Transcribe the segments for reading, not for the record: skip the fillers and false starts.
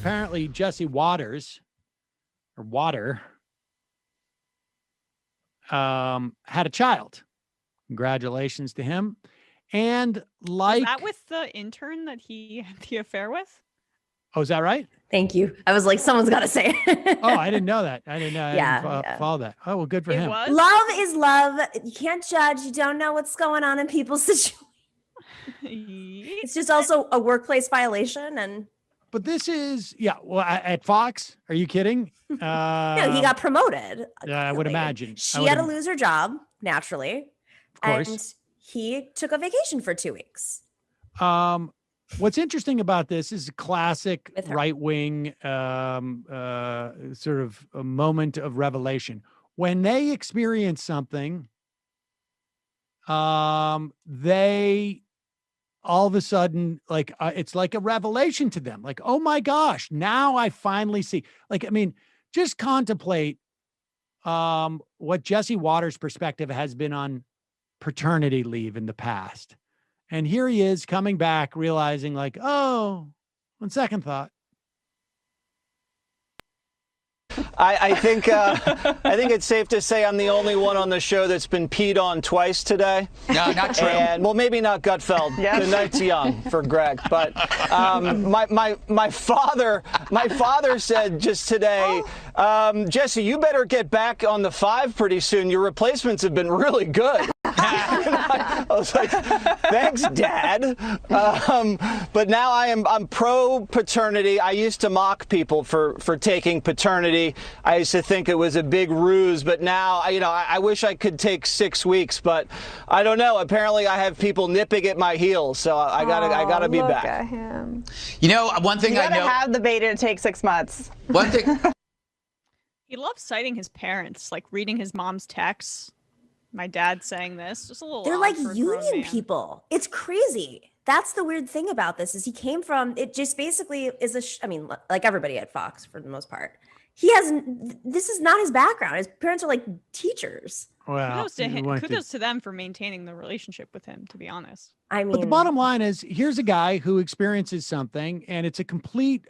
apparently Jesse Waters or Water had a child. Congratulations to him. And Was that with the intern that he had the affair with? Oh, is that right? Thank you. I was like, someone's got to say it. Oh, I didn't know that. I didn't follow that. Oh, well, good for him. Was? Love is love. You can't judge. You don't know what's going on in people's situations. It's just also a workplace violation. But this is, well, at Fox, are you kidding? No, he got promoted. I would imagine. She had to lose her job, naturally. Of course. And he took a vacation for 2 weeks. What's interesting about this is a classic right-wing sort of a moment of revelation. When they experience something, they all of a sudden, like, it's like a revelation to them. Like, oh my gosh, now I finally see. Like, I mean, just contemplate what Jesse Waters' perspective has been on paternity leave in the past. And here he is coming back, realizing like, oh, on second thought. I think it's safe to say I'm the only one on the show that's been peed on twice today. No, not true. And well, maybe not Gutfeld. The night's young for Greg, but my father said just today, Jesse, you better get back on the 5 pretty soon. Your replacements have been really good. I was like, thanks, Dad. But now I'm pro paternity. I used to mock people for taking paternity. I used to think it was a big ruse, but now, I wish I could take 6 weeks, but I don't know. Apparently, I have people nipping at my heels, so I gotta be back. At him. One thing I know. You gotta have the baby to take 6 months. One thing. He loves citing his parents, like reading his mom's texts. My dad saying this, just a little. They're like union people. It's crazy. That's the weird thing about this is he came from, it just basically is like everybody at Fox for the most part. This is not his background. His parents are like teachers. Well, kudos to them for maintaining the relationship with him, to be honest. I mean, but the bottom line is, here's a guy who experiences something and it's a complete,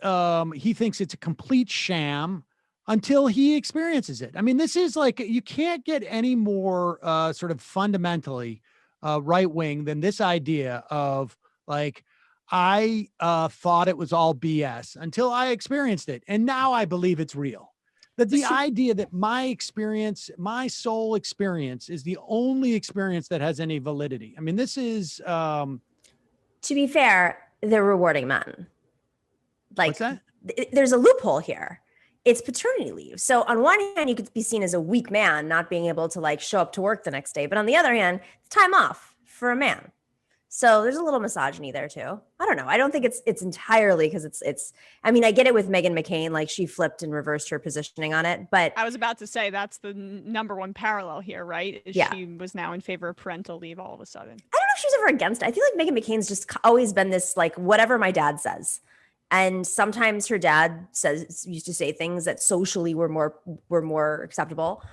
he thinks it's a complete sham until he experiences it. I mean, this is like, you can't get any more sort of fundamentally right-wing than this idea of like, I thought it was all BS until I experienced it. And now I believe it's real. That the idea that my experience, my soul experience is the only experience that has any validity. I mean, this is... to be fair, they're rewarding men. Like, what's that? There's a loophole here. It's paternity leave. So on one hand, you could be seen as a weak man, not being able to like show up to work the next day. But on the other hand, it's time off for a man. So there's a little misogyny there too. I don't know. I don't think it's entirely because it's, I mean, I get it with Meghan McCain, like she flipped and reversed her positioning on it, but. I was about to say that's the number one parallel here, right? She was now in favor of parental leave all of a sudden. I don't know if she's ever against it. I feel like Meghan McCain's just always been this, like, whatever my dad says. And sometimes her dad used to say things that socially were more acceptable.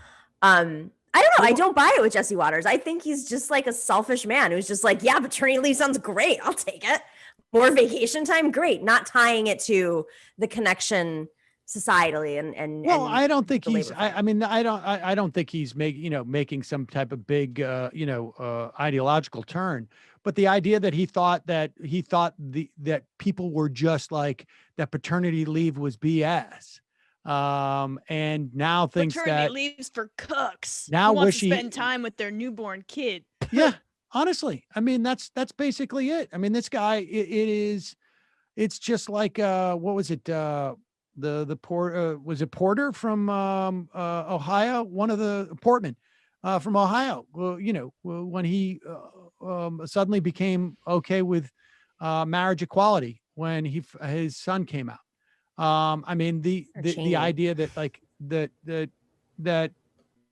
I don't know. I don't buy it with Jesse Waters. I think he's just like a selfish man who's just like, yeah, paternity leave sounds great. I'll take it. More vacation time, great. Not tying it to the connection societally and. Well, I don't think he's. I don't think he's making some type of big ideological turn. But the idea that he thought that people were just like that paternity leave was BS. And now thinks paternity that leaves for cooks now wants to spend time with their newborn kid. Yeah, honestly, I mean that's basically it. I mean, this guy, it's just like what was it? The was it Porter from Ohio? One of the Portman from Ohio. Well, when he suddenly became okay with marriage equality when his son came out. I mean, the idea that like that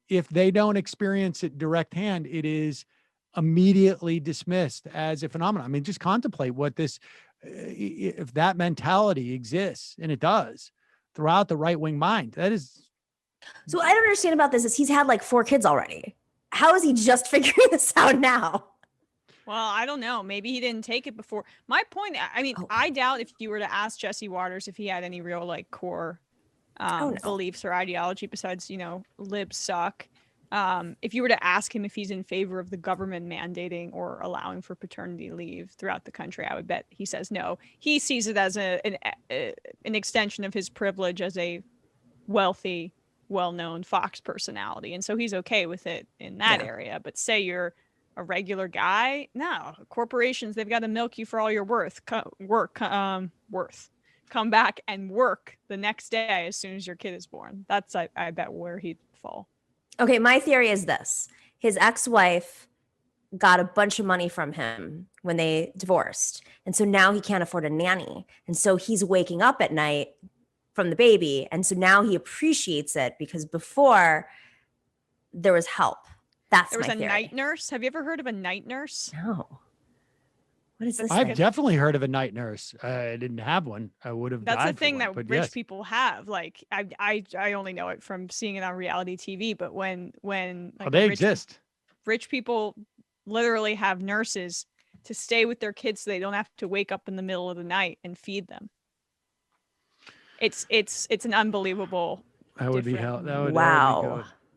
if they don't experience it direct hand, it is immediately dismissed as a phenomenon. I mean, just contemplate what this, if that mentality exists, and it does throughout the right-wing mind, that is. So what I don't understand about this is he's had like 4 kids already. How is he just figuring this out now? Well, I don't know. Maybe he didn't take it before. My point, I mean, I doubt if you were to ask Jesse Waters if he had any real like core no. beliefs or ideology besides, libs suck. If you were to ask him if he's in favor of the government mandating or allowing for paternity leave throughout the country, I would bet he says no. He sees it as an extension of his privilege as a wealthy, well-known Fox personality, and so he's okay with it in that area. But say you're a regular guy, no. Corporations, they've got to milk you for all your worth. Come back and work the next day as soon as your kid is born. That's I bet where he'd fall. Okay, my theory is this. His ex-wife got a bunch of money from him when they divorced. And so now he can't afford a nanny. And so he's waking up at night from the baby. And so now he appreciates it because before there was help. That's There was my a theory. night nurse. Have you ever heard of a night nurse? No. What is this? I've thing? definitely heard of a night nurse. I didn't have one. I would have. That's the died for thing one, that but rich yes. people have. Like I only know it from seeing it on reality TV. But when like, they rich, exist. rich people literally have nurses to stay with their kids so they don't have to wake up in the middle of the night and feed them. It's an unbelievable. That would be different- hell. That would be Wow. good.